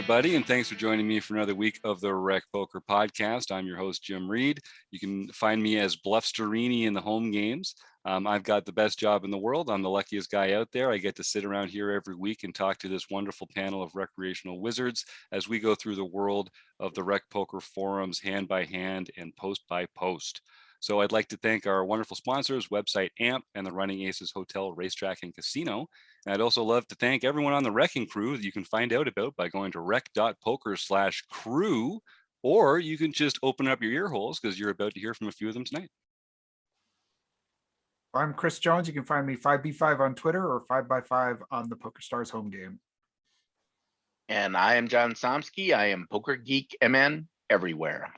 everybody, and thanks for joining me for another week of the Rec Poker Podcast. I'm your host, Jim Reed. You can find me as Bluffsterini in the home games. I've got the best job in the world. I'm the luckiest guy out there. I get to sit around here every week and talk to this wonderful panel of recreational wizards as we go through the world of the Rec Poker forums, hand by hand and post by post. So I'd like to thank our wonderful sponsors, website AMP and the Running Aces Hotel, Racetrack and Casino. And I'd also love to thank everyone on the Wrecking Crew that you can find out about by going to rec.poker/crew, or you can just open up your ear holes because you're about to hear from a few of them tonight. I'm Chris Jones. You can find me 5B5 on Twitter or 5x5 on the PokerStars home game. And I am John Somsky. I am Poker Geek MN everywhere.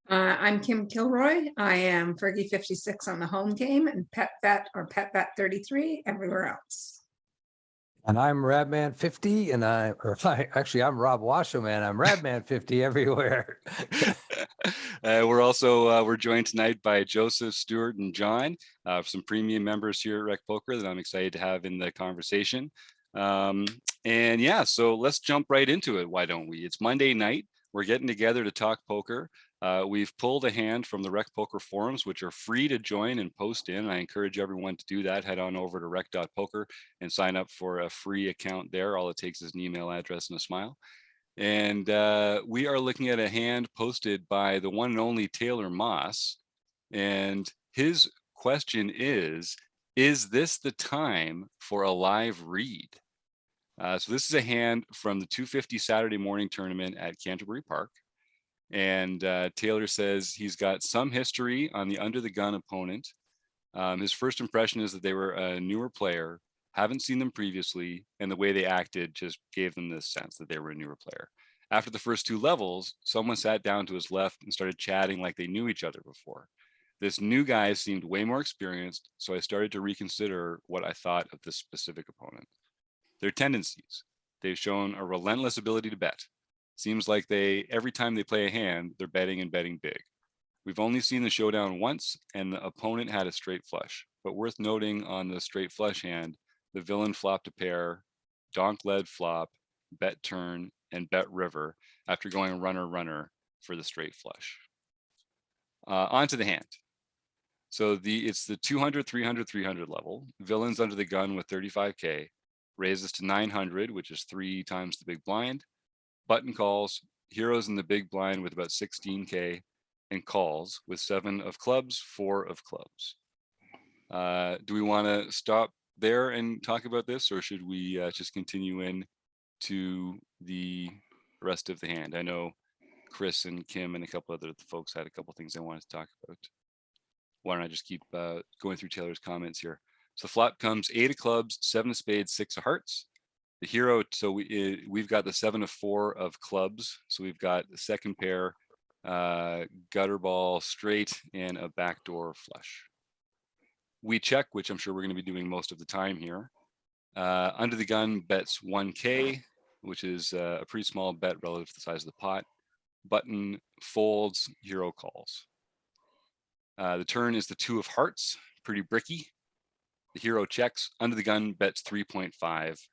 I'm Kim Kilroy. I am Fergie56 on the home game and PetVet or PetVet33 everywhere else. And I'm Radman50, and I'm Rob Wasserman. I'm Radman50 everywhere. We're joined tonight by Joseph, Stuart, and John, some premium members here at Rec Poker that I'm excited to have in the conversation. So let's jump right into it. Why don't we? It's Monday night. We're getting together to talk poker. We've pulled a hand from the Rec Poker forums, which are free to join and post in. I encourage everyone to do that. Head on over to rec.poker and sign up for a free account there. All it takes is an email address and a smile. And we are looking at a hand posted by the one and only Taylor Moss. And his question is this the time for a live read? So this is a hand from the 250 Saturday morning tournament at Canterbury Park. And Taylor says he's got some history on the under the gun opponent. His first impression is that they were a newer player, haven't seen them previously, and the way they acted just gave them this sense that they were a newer player. After the first two levels, someone sat down to his left and started chatting like they knew each other before. This new guy seemed way more experienced, so I started to reconsider what I thought of this specific opponent. Their tendencies. They've shown a relentless ability to bet. Seems like every time they play a hand, they're betting and betting big. We've only seen the showdown once, and the opponent had a straight flush. But worth noting on the straight flush hand, the villain flopped a pair, donk led flop, bet turn, and bet river after going runner for the straight flush. Onto the hand. So it's the 200, 300, 300 level. Villain's under the gun with 35K, raises to 900, which is 3 times the big blind. Button calls, heroes in the big blind with about 16K, and calls with 7 of clubs, 4 of clubs. Do we want to stop there and talk about this, or should we just continue in to the rest of the hand? I know Chris and Kim and a couple other folks had a couple things they wanted to talk about. Why don't I just keep going through Taylor's comments here? So flop comes 8 of clubs, 7 of spades, 6 of hearts. The hero, so we've got the 7 of 4 of clubs. So we've got the second pair, gutter ball straight, and a backdoor flush. We check, which I'm sure we're going to be doing most of the time here. Under the gun bets 1K, which is a pretty small bet relative to the size of the pot. Button folds, hero calls. The turn is the 2 of hearts, pretty bricky. The hero checks, under the gun bets 3.5.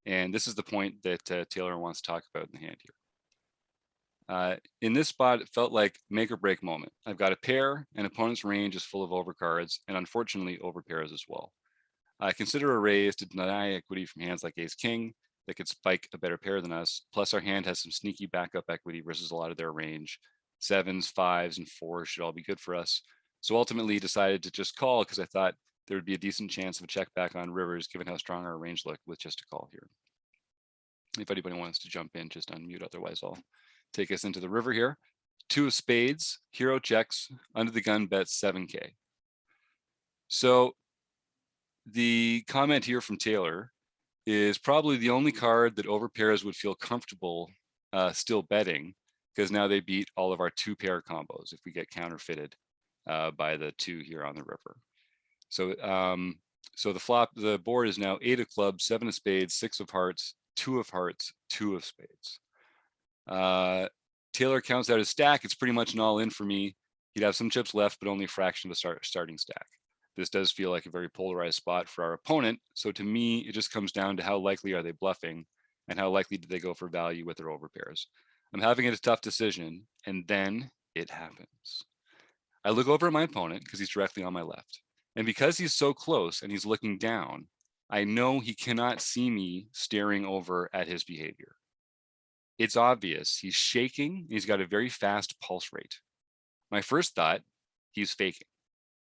And this is the point that Taylor wants to talk about in the hand here. In this spot, it felt like make or break moment. I've got a pair, and opponent's range is full of overcards, and unfortunately overpairs as well. I consider a raise to deny equity from hands like ace king that could spike a better pair than us. Plus our hand has some sneaky backup equity versus a lot of their range. 7s, 5s, and 4s should all be good for us. So ultimately decided to just call because I thought there would be a decent chance of a check back on rivers given how strong our range looked with just a call here. If anybody wants to jump in, just unmute. Otherwise, I'll take us into the river here. 2 of spades, hero checks, under the gun bets 7K. So the comment here from Taylor is probably the only card that overpairs would feel comfortable still betting, because now they beat all of our 2-pair combos if we get counterfeited by the 2 here on the river. So the board is now 8 of clubs, 7 of spades, 6 of hearts, 2 of hearts, 2 of spades. Taylor counts out his stack. It's pretty much an all-in for me. He'd have some chips left, but only a fraction of the starting stack. This does feel like a very polarized spot for our opponent. So to me, it just comes down to how likely are they bluffing. and how likely do they go for value with their overpairs? I'm having a tough decision, and then it happens. I look over at my opponent because he's directly on my left. And because he's so close and he's looking down, I know he cannot see me staring over at his behavior. It's obvious. He's shaking. He's got a very fast pulse rate. My first thought, he's faking.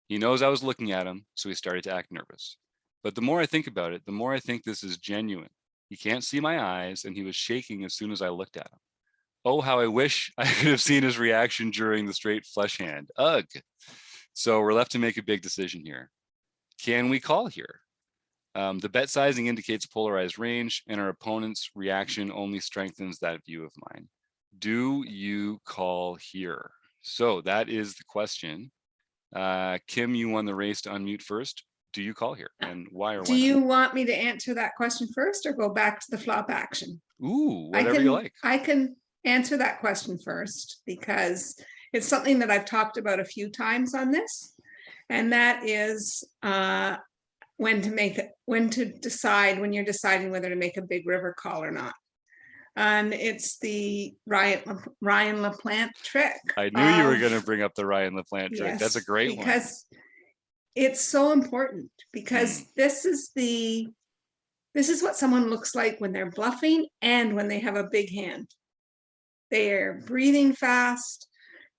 He knows I was looking at him, so he started to act nervous. But the more I think about it, the more I think this is genuine. He can't see my eyes, and he was shaking as soon as I looked at him. Oh, how I wish I could have seen his reaction during the straight flush hand. Ugh. So we're left to make a big decision here. Can we call here? The bet sizing indicates polarized range, and our opponent's reaction only strengthens that view of mine. Do you call here? So that is the question. Kim, you won the race to unmute first. Do you call here, and why or why Do not? you want me to answer that question first or go back to the flop action? Ooh, whatever you like. I can answer that question first because it's something that I've talked about a few times on this. And that is when to decide when you're deciding whether to make a big river call or not. And it's the Ryan LaPlante trick. I knew you were of- going to bring up the Ryan LaPlante trick. That's a Yes, great one. because it's so important because this is what someone looks like when they're bluffing and when they have a big hand. They're breathing fast,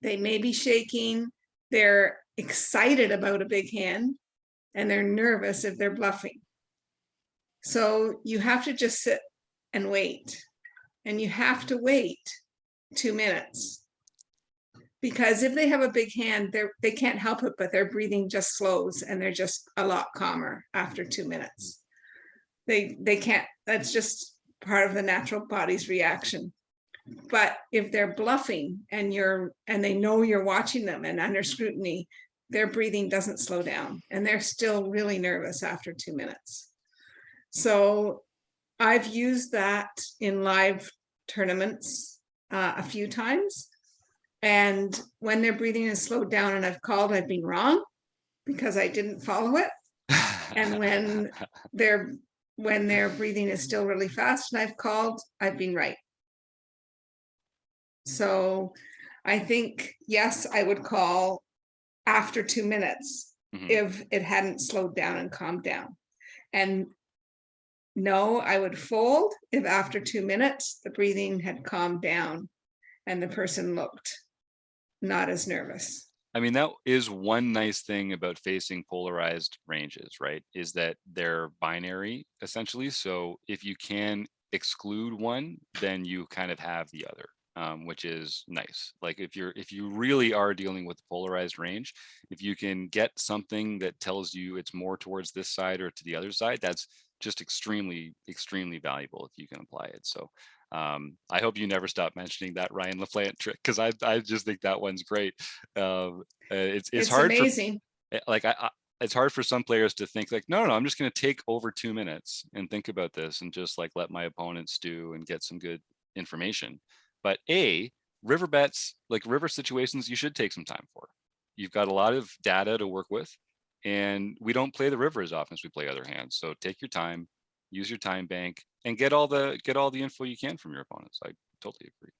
they may be shaking, they're excited about a big hand, and they're nervous if they're bluffing. So you have to just sit and wait, and you have to wait 2 minutes. Because if they have a big hand, they can't help it, but their breathing just slows and they're just a lot calmer after 2 minutes. They can't, that's just part of the natural body's reaction. But if they're bluffing and they know you're watching them and under scrutiny, their breathing doesn't slow down and they're still really nervous after 2 minutes. So I've used that in live tournaments a few times. And when their breathing is slowed down and I've called, I've been wrong because I didn't follow it. And when their breathing is still really fast and I've called, I've been right. So I think, yes, I would call after 2 minutes if it hadn't slowed down and calmed down. And no, I would fold if after 2 minutes, the breathing had calmed down and the person looked not as nervous. I mean, that is one nice thing about facing polarized ranges, right? Is that they're binary essentially. So if you can exclude one, then you kind of have the other. Which is nice. Like if you really are dealing with the polarized range, if you can get something that tells you it's more towards this side or to the other side, that's just extremely, extremely valuable if you can apply it. So I hope you never stop mentioning that Ryan LaPlante trick because I just think that one's great. It's hard amazing. It's hard for some players to think like, no, I'm just going to take over 2 minutes and think about this and just like let my opponent stew and get some good information. But river bets, like river situations, you should take some time for. You've got a lot of data to work with, and we don't play the river as often as we play other hands. So take your time, use your time bank, and get all the info you can from your opponents. I totally agree.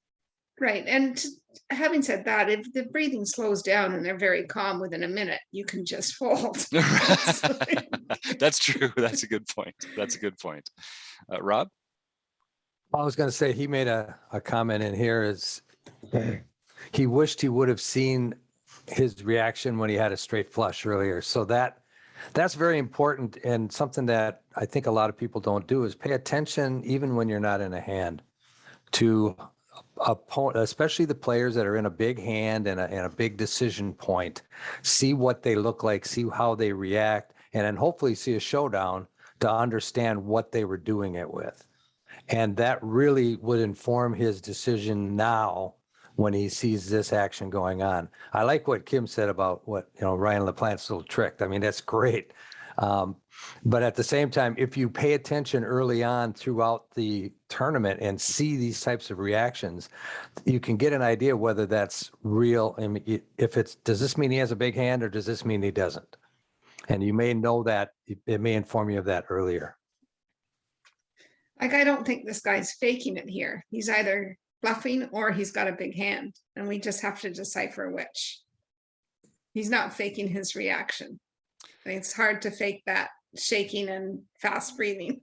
Right. And having said that, if the breathing slows down and they're very calm within a minute, you can just fold. That's true. That's a good point. That's a good point. Rob? I was going to say, he made a comment in here is he wished he would have seen his reaction when he had a straight flush earlier. So that's very important, and something that I think a lot of people don't do is pay attention, even when you're not in a hand, to especially the players that are in a big hand and a big decision point. See what they look like, see how they react, and then hopefully see a showdown to understand what they were doing it with. And that really would inform his decision now when he sees this action going on. I like what Kim said about what, Ryan LaPlante's little trick. I mean, that's great. But at the same time, if you pay attention early on throughout the tournament and see these types of reactions, you can get an idea whether that's real. I mean, does this mean he has a big hand or does this mean he doesn't? And you may know that, it may inform you of that earlier. Like, I don't think this guy's faking it here. He's either bluffing or he's got a big hand, and we just have to decipher which. He's not faking his reaction. I think it's hard to fake that shaking and fast breathing.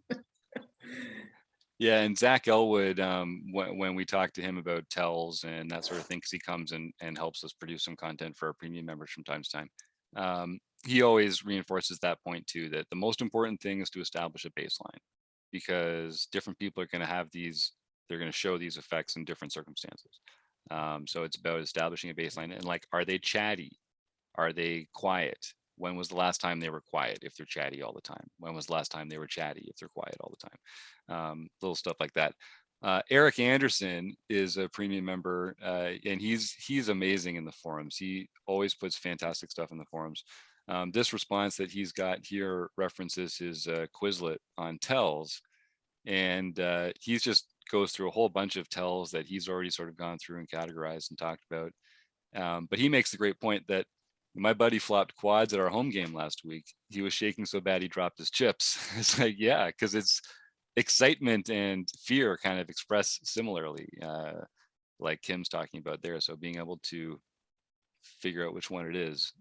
Yeah, and Zach Elwood, when we talked to him about tells and that sort of thing, because he comes and helps us produce some content for our premium members from time to time. He always reinforces that point too, that the most important thing is to establish a baseline, because different people are going to have these, they're going to show these effects in different circumstances. So it's about establishing a baseline and like, are they chatty? Are they quiet? When was the last time they were quiet if they're chatty all the time? When was the last time they were chatty if they're quiet all the time? Little stuff like that. Eric Anderson is a premium member, and he's amazing in the forums. He always puts fantastic stuff in the forums. This response that he's got here references his Quizlet on tells, and he's just goes through a whole bunch of tells that he's already sort of gone through and categorized and talked about. But he makes the great point that my buddy flopped quads at our home game last week. He was shaking so bad he dropped his chips. It's like, yeah, because it's excitement and fear kind of expressed similarly, like Kim's talking about there. So being able to figure out which one it is,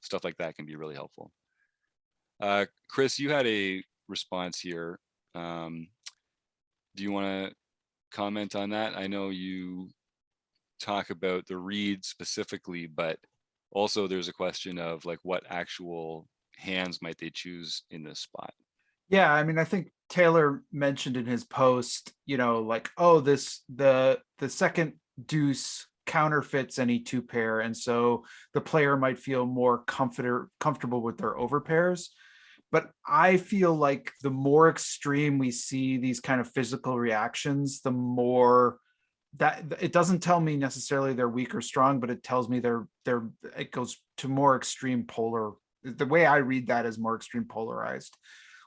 stuff like that can be really helpful. Chris, you had a response here. Do you want to comment on that? I know you talk about the read specifically, but also there's a question of like what actual hands might they choose in this spot? Yeah, I mean, I think Taylor mentioned in his post, like, oh, the second deuce counterfeits any two pair, and so the player might feel more comfortable with their overpairs. But I feel like the more extreme we see these kind of physical reactions, the more that it doesn't tell me necessarily they're weak or strong, but it tells me it goes to more extreme polar. The way I read that is more extreme polarized.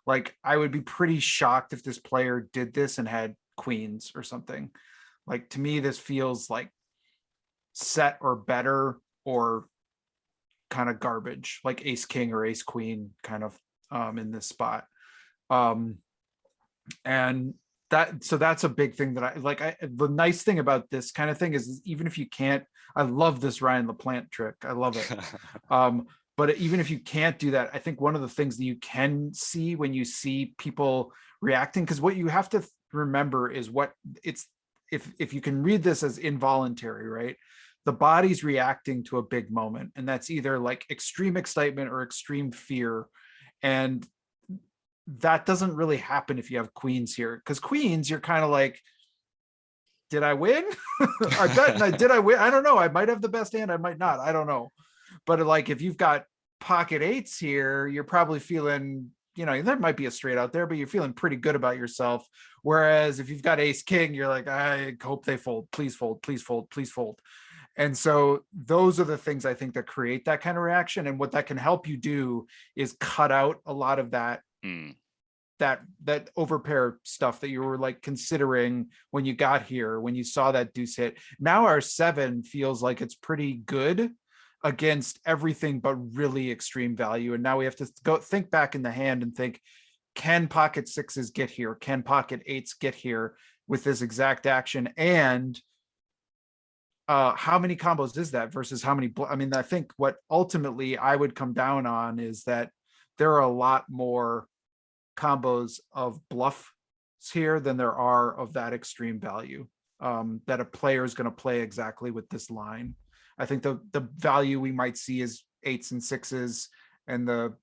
Like, I would be pretty shocked if this player did this and had queens or something. Like, to me, this feels like set or better, or kind of garbage, like ace king or ace queen kind of in this spot. And that's a big thing that I like. The nice thing about this kind of thing is even if you can't, I love this Ryan LaPlante trick. I love it. But even if you can't do that, I think one of the things that you can see when you see people reacting, because what you have to remember is what it's, if you can read this as involuntary, right? The body's reacting to a big moment, and that's either like extreme excitement or extreme fear. And that doesn't really happen if you have queens here, because queens, you're kind of like, did I win? I bet. Did I win? I don't know. I might have the best hand. I might not. I don't know. But like, if you've got pocket eights here, you're probably feeling, there might be a straight out there, but you're feeling pretty good about yourself. Whereas if you've got ace king, you're like, I hope they fold. Please fold. Please fold. Please fold. And so those are the things I think that create that kind of reaction. And what that can help you do is cut out a lot of that that overpair stuff that you were like considering when you got here, when you saw that deuce hit. Now our 7 feels like it's pretty good against everything but really extreme value. And now we have to go think back in the hand and think, can pocket 6s get here? Can pocket 8s get here with this exact action? And how many combos is that versus how many? I mean, I think what ultimately I would come down on is that there are a lot more combos of bluffs here than there are of that extreme value, that a player is going to play exactly with this line. I think the value we might see is 8s and 6s, and the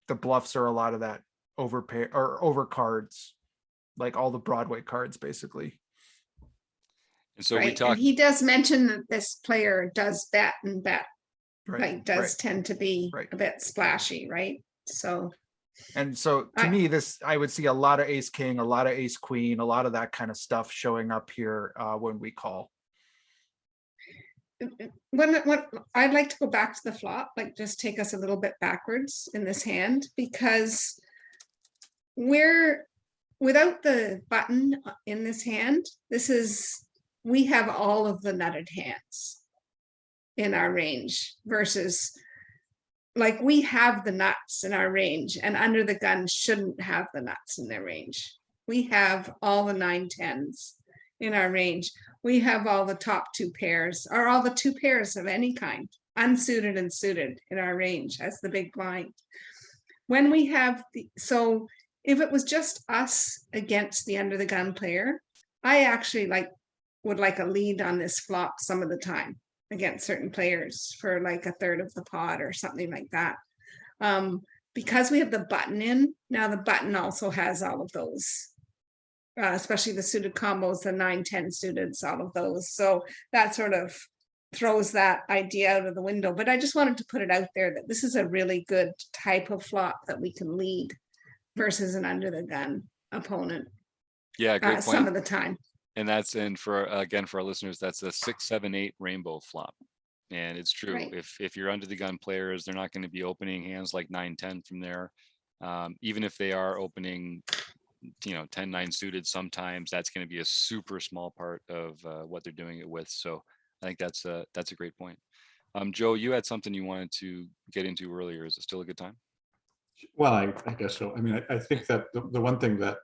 bluffs are a lot of that overpay or over cards, like all the Broadway cards, basically. And so right. we talked. And he does mention that this player does bet and bet, Right. like does tend to be Right. a bit splashy, right? So. And so to me, I would see a lot of ace king, a lot of ace queen, a lot of that kind of stuff showing up here when we call. When I'd like to go back to the flop, like just take us a little bit backwards in this hand, because we're without the button in this hand, we have all of the nutted hands in our range versus like we have the nuts in our range, and under the gun shouldn't have the nuts in their range. We have all the 9-10s in our range. We have all the top 2 pairs, or all the 2 pairs of any kind, unsuited and suited in our range as the big blind. When we have so if it was just us against the under the gun player, I actually would like a lead on this flop some of the time against certain players for like a third of the pot or something like that. Because we have the button in, now the button also has all of those, especially the suited combos, the 9-10 suiteds, all of those. So that sort of throws that idea out of the window. But I just wanted to put it out there that this is a really good type of flop that we can lead versus an under the gun opponent Yeah, great some point. of the time. And that's in for, again, for our listeners, that's a 6, 7, 8 rainbow flop. And it's true. Right. If you're under the gun players, they're not going to be opening hands like 9-10 from there. Even if they are opening, 10-9 suited, sometimes that's going to be a super small part of what they're doing it with. So I think that's a great point. Joe, you had something you wanted to get into earlier. Is it still a good time? Well, I guess so. I mean, I think that the one thing that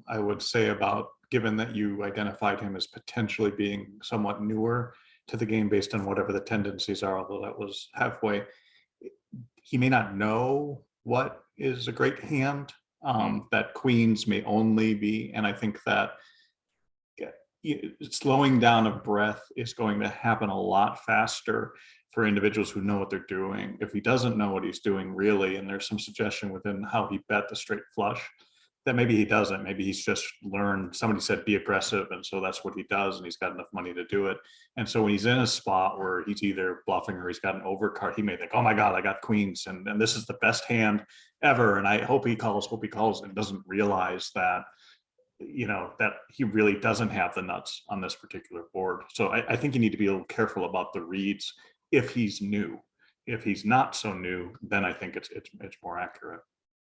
I would say about, given that you identified him as potentially being somewhat newer to the game based on whatever the tendencies are, although that was halfway, he may not know what is a great hand, that queens may only be, and I think that slowing down of breath is going to happen a lot faster for individuals who know what they're doing. If he doesn't know what he's doing really, and there's some suggestion within how he bet the straight flush, that maybe he doesn't. Maybe he's just learned, somebody said be aggressive, and so that's what he does, and he's got enough money to do it. And so when he's in a spot where he's either bluffing or he's got an overcard, he may think, oh my God, I got queens, and this is the best hand ever, and I hope he calls, and doesn't realize that, that he really doesn't have the nuts on this particular board. So I think you need to be a little careful about the reads if he's new. If he's not so new, then I think it's more accurate.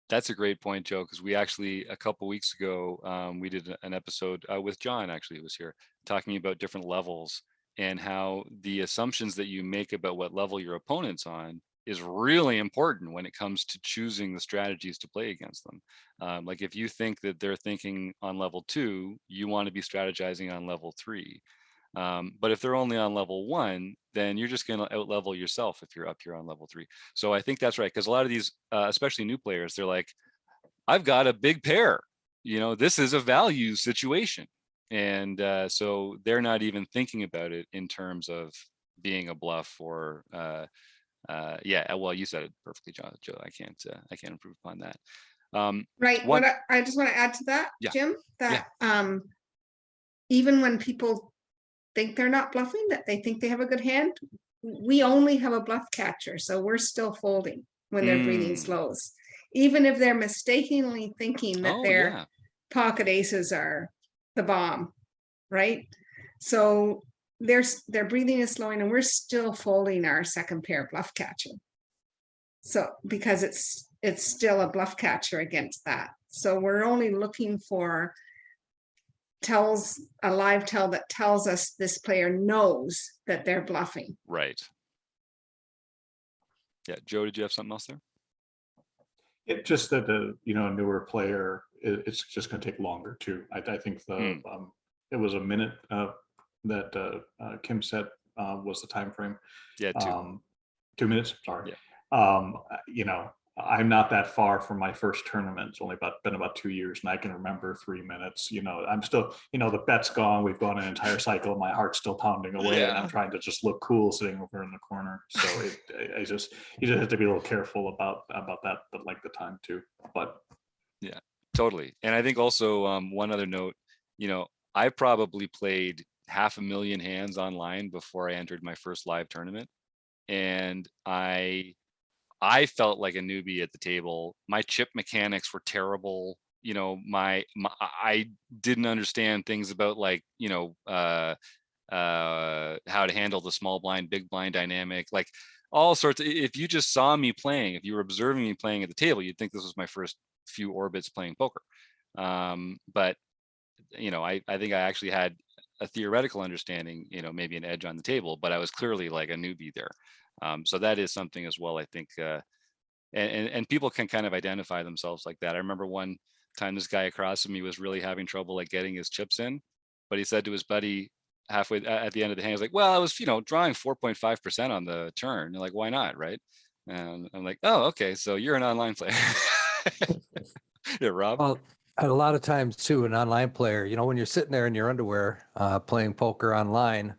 That's a great point, Joe, because we actually, a couple weeks ago, we did an episode with John, actually, who was here, talking about different levels and how the assumptions that you make about what level your opponent's on is really important when it comes to choosing the strategies to play against them. Like if you think that they're thinking on level 2, you want to be strategizing on level 3. But if they're only on level 1, then you're just going to out level yourself if you're up here on level 3. So I think that's right, because a lot of these, especially new players, they're like, I've got a big pair, this is a value situation. And so they're not even thinking about it in terms of being a bluff or yeah, well, you said it perfectly, Joe. I can't improve upon that. Right. One- What I just want to add to that, Yeah. Jim, that even when people think they're not bluffing, that they think they have a good hand, we only have a bluff catcher, so we're still folding when they're breathing slows, even if they're mistakenly thinking that Oh, their yeah. pocket aces are the bomb, right? So their breathing is slowing, and we're still folding our second pair bluff catcher. So because it's still a bluff catcher against that. So we're only looking for a live tell that tells us this player knows that they're bluffing. Right. Yeah, Joe, did you have something else there? It just that a newer player, it's just going to take longer too. I think it was a minute that Kim said was the time frame. Yeah, 2. 2 minutes. Sorry. Yeah. I'm not that far from my first tournament. It's only been about 2 years, and I can remember 3 minutes. I'm still, the bet's gone. We've gone an entire cycle. My heart's still pounding away, and I'm trying to just look cool sitting over in the corner. So you just have to be a little careful about that, but like the time too. But yeah, totally. And I think also one other note, I probably played 500,000 hands online before I entered my first live tournament, and I felt like a newbie at the table. My chip mechanics were terrible. I didn't understand things about how to handle the small blind, big blind dynamic, like all sorts of, if you just saw me playing, if you were observing me playing at the table, you'd think this was my first few orbits playing poker. But I think I actually had a theoretical understanding, maybe an edge on the table, but I was clearly like a newbie there. So that is something as well, I think, and people can kind of identify themselves like that. I remember one time this guy across from me was really having trouble like getting his chips in, but he said to his buddy halfway at the end of the hand, he's like, well, I was, drawing 4.5% on the turn. You're like, why not, right? And I'm like, oh, okay, so you're an online player. Yeah, Rob. Well, a lot of times too, an online player, when you're sitting there in your underwear playing poker online,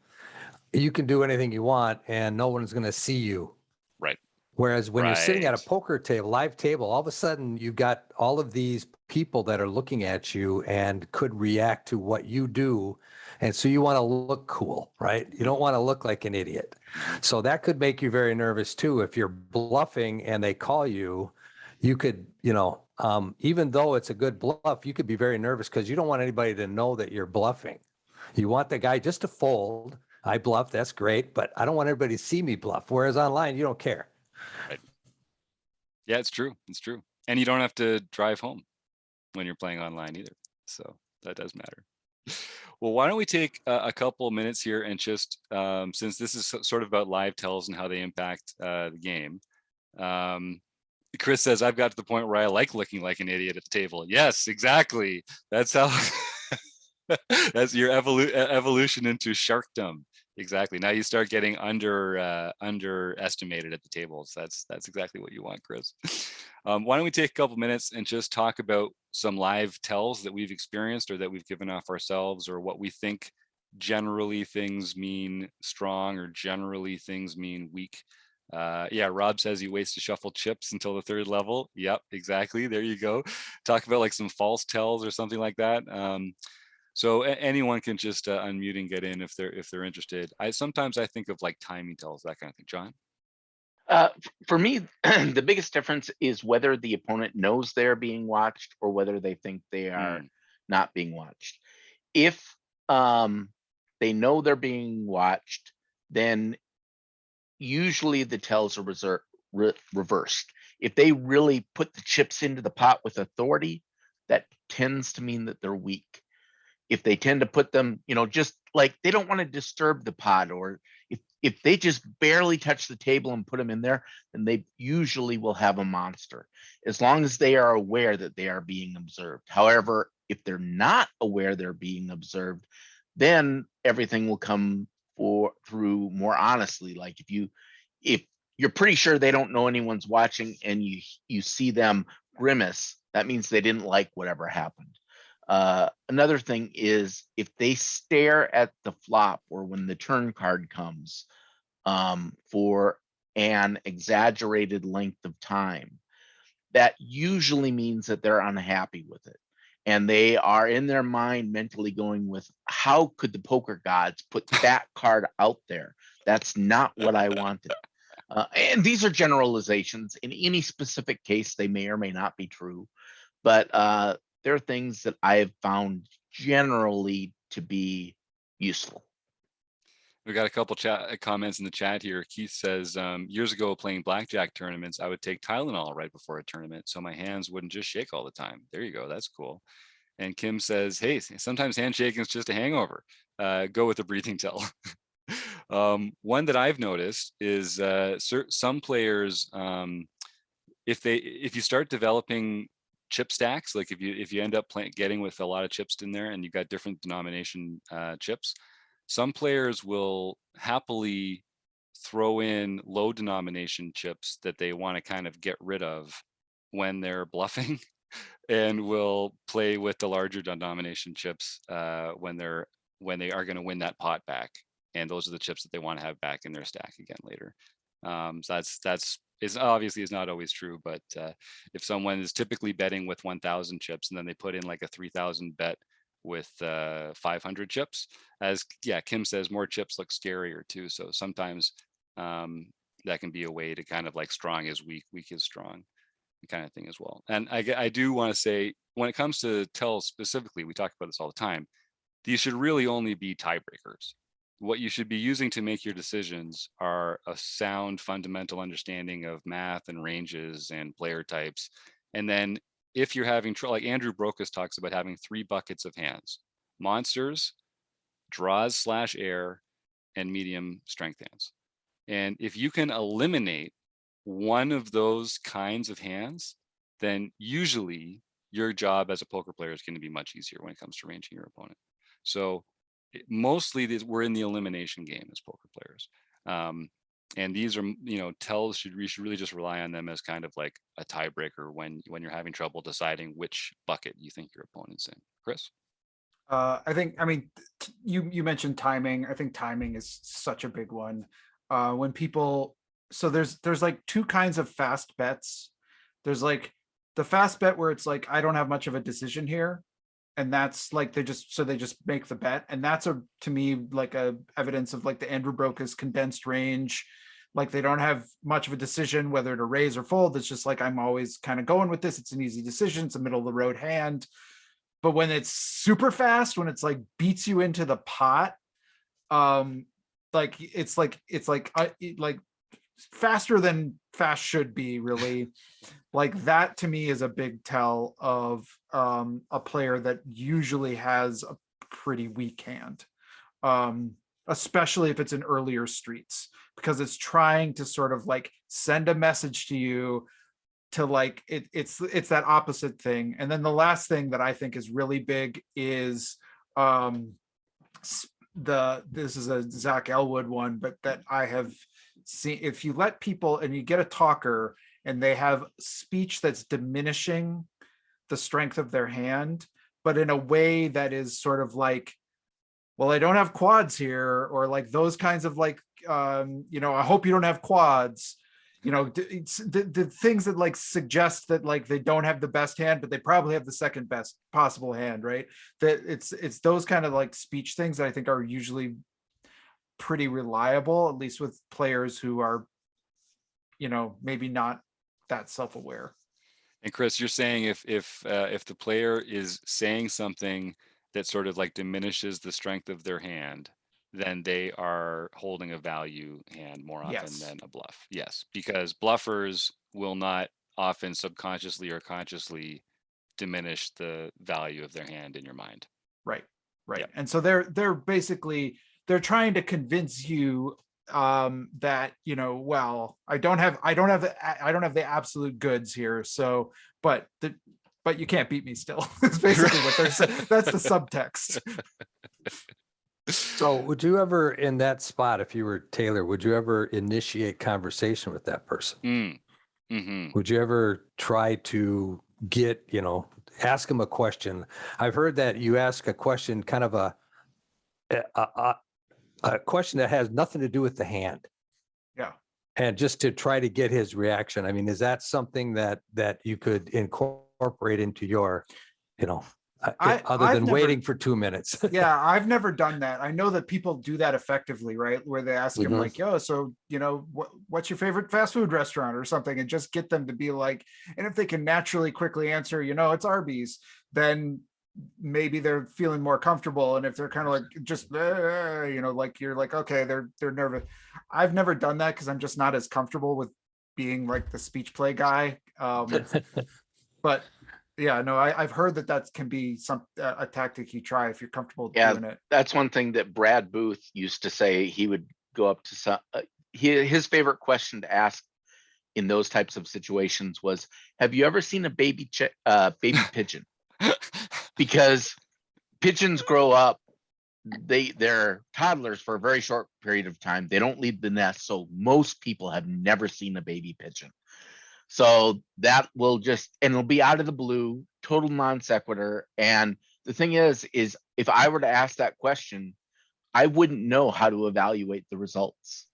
you can do anything you want and no one's going to see you. Right. Whereas when you're sitting at a Right. poker table, live table, all of a sudden you've got all of these people that are looking at you and could react to what you do. And so you want to look cool, right? You don't want to look like an idiot. So that could make you very nervous too. If you're bluffing and they call you, you could, even though it's a good bluff, you could be very nervous because you don't want anybody to know that you're bluffing. You want the guy just to fold. I bluff, that's great, but I don't want everybody to see me bluff. Whereas online, you don't care. Yeah, it's true. It's true. And you don't have to drive home when you're playing online either. So that does matter. Well, why don't we take a couple minutes here and just, since this is sort of about live tells and how they impact the game. Chris says, I've got to the point where I like looking like an idiot at the table. Yes, exactly. That's how, that's your evolution into sharkdom. Exactly. Now you start getting underestimated at the tables. That's exactly what you want, Chris. Why don't we take a couple minutes and just talk about some live tells that we've experienced or that we've given off ourselves, or what we think generally things mean strong or generally things mean weak. Yeah, Rob says he waits to shuffle chips until the third level. Yep, exactly. There you go. Talk about like some false tells or something like that. So anyone can just unmute and get in if they're interested. Sometimes I think of like timing tells, that kind of thing. John? For me, the biggest difference is whether the opponent knows they're being watched or whether they think they are not being watched. If they know they're being watched, then usually the tells are reversed. If they really put the chips into the pot with authority, that tends to mean that they're weak. If they tend to put them, just like they don't want to disturb the pot, or if they just barely touch the table and put them in there, then they usually will have a monster, as long as they are aware that they are being observed. However, if they're not aware they're being observed, then everything will come through more honestly. Like if you're pretty sure they don't know anyone's watching and you see them grimace, that means they didn't like whatever happened. Another thing is if they stare at the flop or when the turn card comes for an exaggerated length of time, that usually means that they're unhappy with it. And they are in their mind mentally going with, how could the poker gods put that card out there? That's not what I wanted. And these are generalizations. In any specific case, they may or may not be true. But there are things that I have found generally to be useful. We got a couple comments in the chat here. Keith says, years ago playing blackjack tournaments, I would take Tylenol right before a tournament so my hands wouldn't just shake all the time. There you go. That's cool. And Kim says, hey, sometimes handshaking is just a hangover. Go with the breathing tell. One that I've noticed is some players, if you start developing chip stacks, like if you end up getting with a lot of chips in there and you've got different denomination chips, some players will happily throw in low denomination chips that they want to kind of get rid of when they're bluffing, and will play with the larger denomination chips when they are going to win that pot back, and those are the chips that they want to have back in their stack again later. So that's obviously is not always true, but if someone is typically betting with 1,000 chips and then they put in like a 3,000 bet with 500 chips, as Kim says, more chips look scarier too. So sometimes that can be a way to kind of like strong is weak, weak is strong kind of thing as well. And I do want to say, when it comes to tells specifically, we talk about this all the time, these should really only be tiebreakers. What you should be using to make your decisions are a sound fundamental understanding of math and ranges and player types. And then if you're having trouble, like Andrew Brokus talks about having 3 buckets of hands: monsters, draws / air, and medium strength hands. And if you can eliminate one of those kinds of hands, then usually your job as a poker player is going to be much easier when it comes to ranging your opponent. So mostly we're in the elimination game as poker players. And these are, tells we should really just rely on them as kind of like a tiebreaker when you're having trouble deciding which bucket you think your opponent's in. Chris? I think, I mean, you mentioned timing. I think timing is such a big one. When people, so there's like two kinds of fast bets. There's like the fast bet where it's like, I don't have much of a decision here. And that's like, they just make the bet. And that's to me, like a evidence of like the Andrew Brokos condensed range. Like they don't have much of a decision whether to raise or fold. It's just like, I'm always kind of going with this. It's an easy decision. It's a middle of the road hand. But when it's super fast, when it's like beats you into the pot, like it's like faster than fast should be, really. Like that to me is a big tell of a player that usually has a pretty weak hand, especially if it's in earlier streets, because it's trying to sort of like send a message to you to like it's that opposite thing. And then the last thing that I think is really big is this is a Zach Elwood one, but that I have seen, if you let people and you get a talker and they have speech that's diminishing the strength of their hand, but in a way that is sort of like, well, I don't have quads here, or like those kinds of like, I hope you don't have quads. It's the things that like suggest that like they don't have the best hand, but they probably have the second best possible hand, right? That it's those kind of like speech things that I think are usually pretty reliable, at least with players who are, maybe not that self-aware. And Chris, you're saying if the player is saying something that sort of like diminishes the strength of their hand, then they are holding a value hand more often Yes. than a bluff. Yes, because bluffers will not often subconsciously or consciously diminish the value of their hand in your mind. Right. Yep. And so they're basically, they're trying to convince you that, well, I don't have the absolute goods here. So, but you can't beat me still. Is basically what they're saying. That's the subtext. So would you ever, in that spot, if you were Taylor, would you ever initiate conversation with that person? Would you ever try to get, ask them a question? I've heard that you ask a question, kind of a question that has nothing to do with the hand. Yeah. And just to try to get his reaction. I mean, is that something that you could incorporate into your, other than waiting for 2 minutes? Yeah, I've never done that. I know that people do that effectively, right? Where they ask him like, yo, so, what's your favorite fast food restaurant or something, and just get them to be like, and if they can naturally quickly answer, it's Arby's, then maybe they're feeling more comfortable. And if they're kind of like, just, like you're like, okay, they're nervous. I've never done that because I'm just not as comfortable with being like the speech play guy. But yeah, no, I've heard that can be a tactic you try if you're comfortable doing it. That's one thing that Brad Booth used to say. He would go up to some, his favorite question to ask in those types of situations was, have you ever seen a baby pigeon? Because pigeons grow up, they're toddlers for a very short period of time. They don't leave the nest. So most people have never seen a baby pigeon. So that will and it'll be out of the blue, total non sequitur. And the thing is if I were to ask that question, I wouldn't know how to evaluate the results.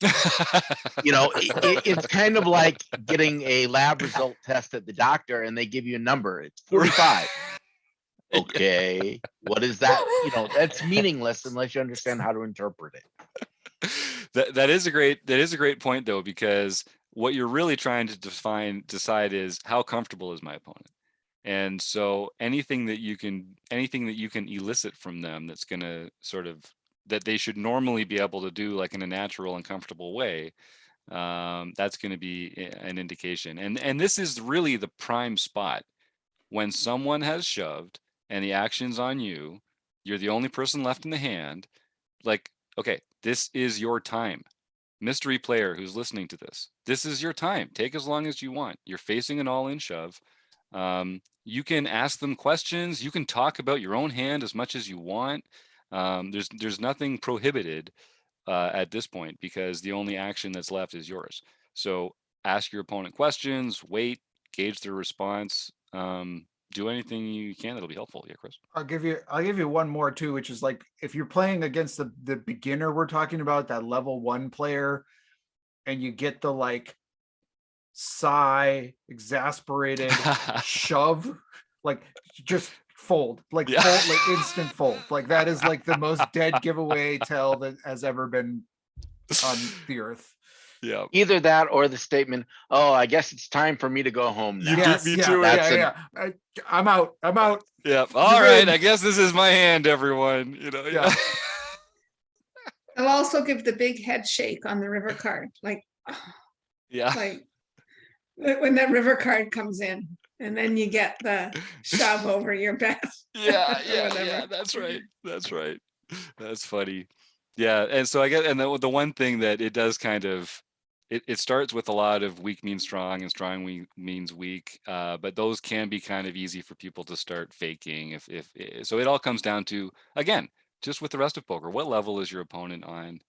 It's kind of like getting a lab result test at the doctor and they give you a number. It's 45. Okay, what is that? That's meaningless unless you understand how to interpret it. That is a great point though, because what you're really trying to decide is how comfortable is my opponent. And so anything that you can elicit from them that's going to sort of, that they should normally be able to do like in a natural and comfortable way, that's going to be an indication. And this is really the prime spot when someone has shoved and the action's on you, you're the only person left in the hand. Like, okay, this is your time. Mystery player who's listening to this, this is your time. Take as long as you want. You're facing an all-in shove. You can ask them questions. You can talk about your own hand as much as you want. There's nothing prohibited at this point, because the only action that's left is yours. So ask your opponent questions, wait, gauge their response, do anything you can that'll be helpful. Yeah, Chris. I'll give you one more too, which is like if you're playing against the beginner we're talking about, that level 1 player, and you get the like sigh, exasperated shove, like just fold, like Yeah. fold, like instant fold. Like that is like the most dead giveaway tell that has ever been on the earth. Yeah. Either that or the statement, "Oh, I guess it's time for me to go home now." You Yes, beat me yeah, to it. That's yeah. I'm out. Yeah. All You're right. in. I guess this is my hand, everyone. You know. Yeah. I'll also give the big head shake on the river card, like Yeah. when that river card comes in, and then you get the shove over your back. Yeah. or Yeah. whatever. Yeah. That's right. That's right. That's funny. Yeah. And so I guess, and the one thing that it does kind of, it starts with a lot of weak means strong and strong means weak, but those can be kind of easy for people to start faking. If so, it all comes down to, again, just with the rest of poker, what level is your opponent on?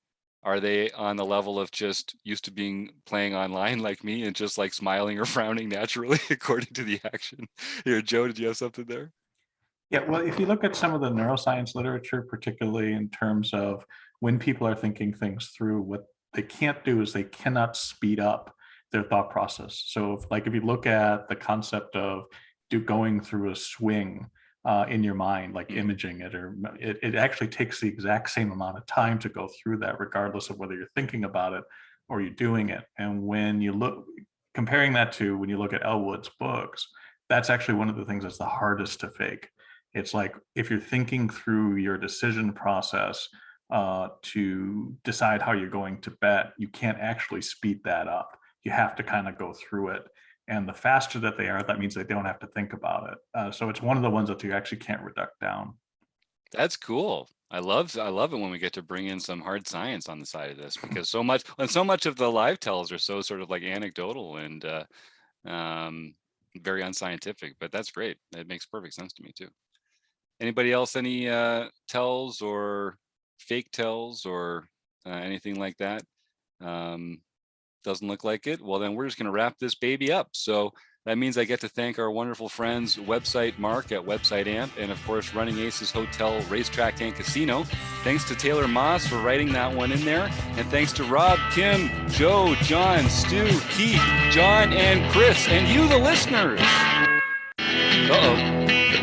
Are they on the level of just used to playing online like me and just like smiling or frowning naturally according to the action? Here, Joe, did you have something there? Yeah, well, if you look at some of the neuroscience literature, particularly in terms of when people are thinking things through, what they can't do is they cannot speed up their thought process. So if you look at the concept of going through a swing in your mind, like imaging it, or it actually takes the exact same amount of time to go through that, regardless of whether you're thinking about it or you're doing it. And when you look, comparing that to when you look at Elwood's books, that's actually one of the things that's the hardest to fake. It's like if you're thinking through your decision process to decide how you're going to bet, you can't actually speed that up. You have to kind of go through it. And the faster that they are, that means they don't have to think about it. So it's one of the ones that you actually can't reduce down. That's cool. I love it when we get to bring in some hard science on the side of this, because so much of the live tells are so sort of like anecdotal and very unscientific, but that's great. It makes perfect sense to me too. Anybody else, any tells or fake tells or anything like that? Doesn't look like it. Well, then we're just going to wrap this baby up. So that means I get to thank our wonderful friends, Website Mark at Website Amp, and of course, Running Aces Hotel, Racetrack, and Casino. Thanks to Taylor Moss for writing that one in there. And thanks to Rob, Kim, Joe, John, Stu, Keith, John, and Chris, and you, the listeners. Uh-oh.